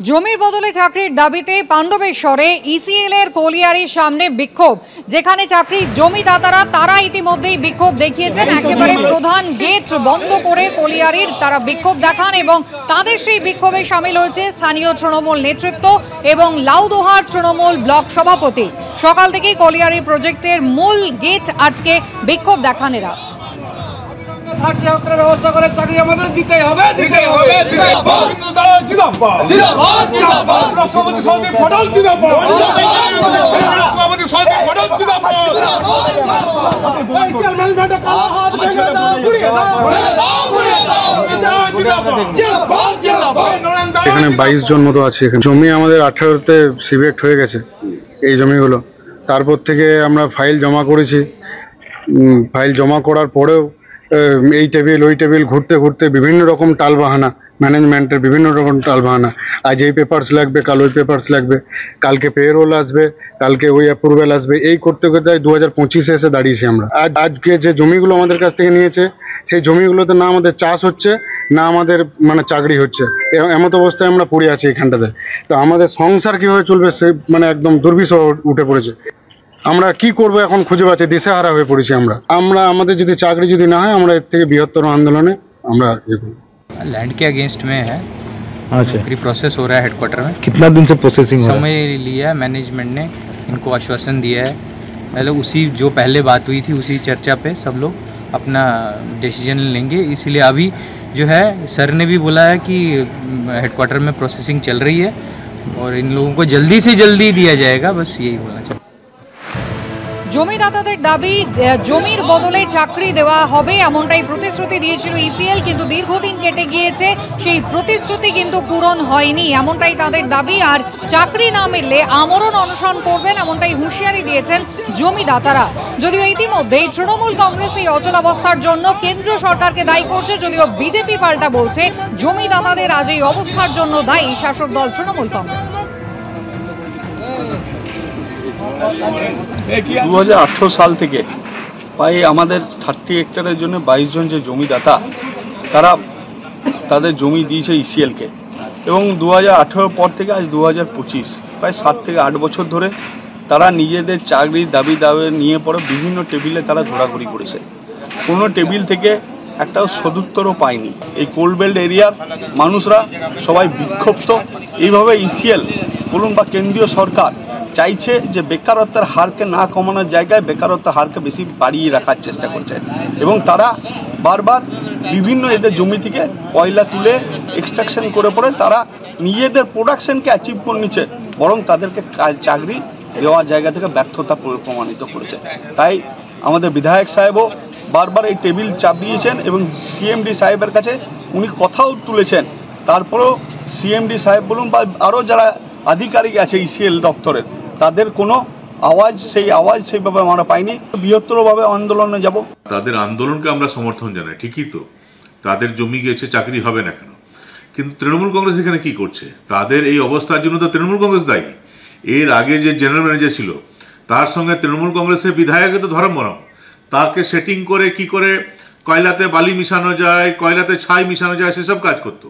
জমির বদলে চাকরির দাবিতে পাণ্ডবেশ্বরে ইসিএল এর কলিয়ারির সামনে বিক্ষোভ, যেখানে চাকরি জমিদাতারা তারা ইতিমধ্যেই বিক্ষোভ দেখিয়েছেন। একেবারে প্রধান গেট বন্ধ করে কলিয়ারির তারা বিক্ষোভ দেখান এবং তাদের সেই বিক্ষোভে সামিল হয়েছে স্থানীয় তৃণমূল নেতৃত্ব এবং লাউদোহার তৃণমূল ব্লক সভাপতি। সকাল থেকেই কলিয়ারি প্রজেক্টের মূল গেট আটকে বিক্ষোভ দেখান এরা। ব্যবস্থা করে চাকরি আমাদের দিতেই হবে। এখানে 22 জন মতো আছে। এখানে জমি আমাদের 18তে সিভেক্ট হয়ে গেছে এই জমিগুলো। তারপর থেকে আমরা ফাইল জমা করেছি। ফাইল জমা করার পরেও এই টেবিল ওই টেবিল ঘুরতে ঘুরতে বিভিন্ন রকম টালবাহানা, ম্যানেজমেন্টের বিভিন্ন রকম টালবাহানা। আজ এই পেপারস লাগবে, কাল ওই পেপারস লাগবে, কালকে পেরোল আসবে, কালকে ওই অ্যাপ্রুভেল আসবে, এই করতে করতে 2025-এ এসে দাঁড়িয়েছি আমরা। আজকে যে জমিগুলো আমাদের কাছ থেকে নিয়েছে সেই জমিগুলোতে না আমাদের চাষ হচ্ছে, না আমাদের চাকরি হচ্ছে। এমত অবস্থায় আমরা পড়ে আছি এখানটাতে। তো আমাদের সংসার কীভাবে চলবে সে একদম দুর্বিষহ উঠে পড়েছে। আমরা কি করব এখন খুঁজে পাচ্ছি, দিশেহারা হয়ে পড়েছি আমরা। আমাদের যদি চাকরি যদি না হয় আমরা এর থেকে বৃহত্তর আন্দোলনে আমরা लैंड के अगेंस्ट में है। अच्छा, प्रोसेस हो रहा है हेडक्वार्टर में। कितना दिन से प्रोसेसिंग हो रहा है? समय लिया है, मैनेजमेंट ने इनको आश्वासन दिया है। मतलब उसी जो पहले बात हुई थी उसी चर्चा पे सब लोग अपना डिसीजन लेंगे। इसीलिए अभी जो है सर ने भी बोला है कि हेडक्वार्टर में प्रोसेसिंग चल रही है और इन लोगों को जल्दी से जल्दी दिया जाएगा, बस यही बोलना चाहिए। জমিদাতাদের দাবি জমির বদলে চাকরি দেওয়া হবে এমনটাই প্রতিশ্রুতি দিয়েছিল ইসিএল, কিন্তু দীর্ঘদিন কেটে গিয়েছে, সেই প্রতিশ্রুতি কিন্তু পূরণ হয়নি এমনটাই তাদের দাবি। আর চাকরি না মিললে আমরণ অনশন করবেন এমনটাই হুঁশিয়ারি দিয়েছেন জমিদাতারা। যদিও ইতিমধ্যেই তৃণমূল কংগ্রেস এই অচলাবস্থার জন্য কেন্দ্রীয় সরকারকে দায়ী করছে, যদিও বিজেপি পাল্টা বলছে জমিদাতাদের আজ এই অবস্থার জন্য দায়ী শাসক দল তৃণমূল কংগ্রেস। 2018 সাল থেকে প্রায় আমাদের 30 হেক্টরের জন্য 22 জন যে জমিদাতা তারা তাদের জমি দিয়েছে ইসিএলকে, এবং 2018 পর থেকে আজ 2025 প্রায় 7 থেকে 8 বছর ধরে তারা নিজেদের চাকরির দাবি নিয়ে পরে বিভিন্ন টেবিলে তারা ঘোরাঘুরি করেছে। কোনো টেবিল থেকে একটাও সদুত্তরও পায়নি। এই কোলবেল্ট এরিয়ার মানুষরা সবাই বিক্ষুব্ধ। এইভাবে ইসিএল বলুন বা কেন্দ্রীয় সরকার চাইছে যে বেকারত্বের হারকে না কমানোর জায়গায় বেকারত্বের হারকে বেশি বাড়িয়ে রাখার চেষ্টা করছে, এবং তারা বারবার বিভিন্ন এদের জমি থেকে কয়লা তুলে এক্সট্রাকশন করে পরে তারা নিজেদের প্রোডাকশনকে অ্যাচিভ করে নিচ্ছে, বরং তাদেরকে চাকরি দেওয়ার জায়গা থেকে ব্যর্থতা প্রমাণিত করেছে। তাই আমাদের বিধায়ক সাহেবও বারবার এই টেবিল চাপিয়েছেন এবং সিএমডি সাহেবের কাছে উনি কথাও তুলেছেন। তারপরেও সিএমডি সাহেব বলুন বা আরও যারা আধিকারিক আছে ইসিএল দপ্তরের, তাদের কোনো আওয়াজ সেইভাবে আমরা পাইনি। বৃহত্তরভাবে আন্দোলনে যাব। তাদের আন্দোলনকে আমরা সমর্থন জানাই, ঠিকই তো, তাদের জমি গেছে, চাকরি হবে না কেন? কিন্তু তৃণমূল কংগ্রেস এখানে কি করছে? তাদের এই অবস্থার জন্য তো তৃণমূল কংগ্রেস দায়ী। এর আগে যে জেনারেল ম্যানেজার ছিল তার সঙ্গে তৃণমূল কংগ্রেসের বিধায়কের তো ধর্মরম, তাকে সেটিং করে কি করে কয়লাতে বালি মিশানো যায়, কয়লাতে ছাই মিশানো যায়, সেসব কাজ করতো।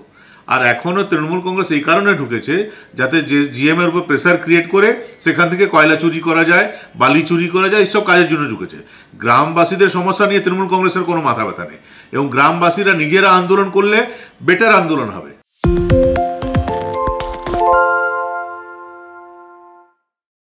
আর এখনও তৃণমূল কংগ্রেস এই কারণে ঢুকেছে যাতে যে জিএম এর উপর প্রেসার ক্রিয়েট করে সেখান থেকে কয়লা চুরি করা যায়, বালি চুরি করা যায়, এইসব কাজের জন্য ঢুকেছে। গ্রামবাসীদের সমস্যা নিয়ে তৃণমূল কংগ্রেসের কোনো মাথা ব্যথা নেই, এবং গ্রামবাসীরা নিজেরা আন্দোলন করলে বেটার আন্দোলন হবে।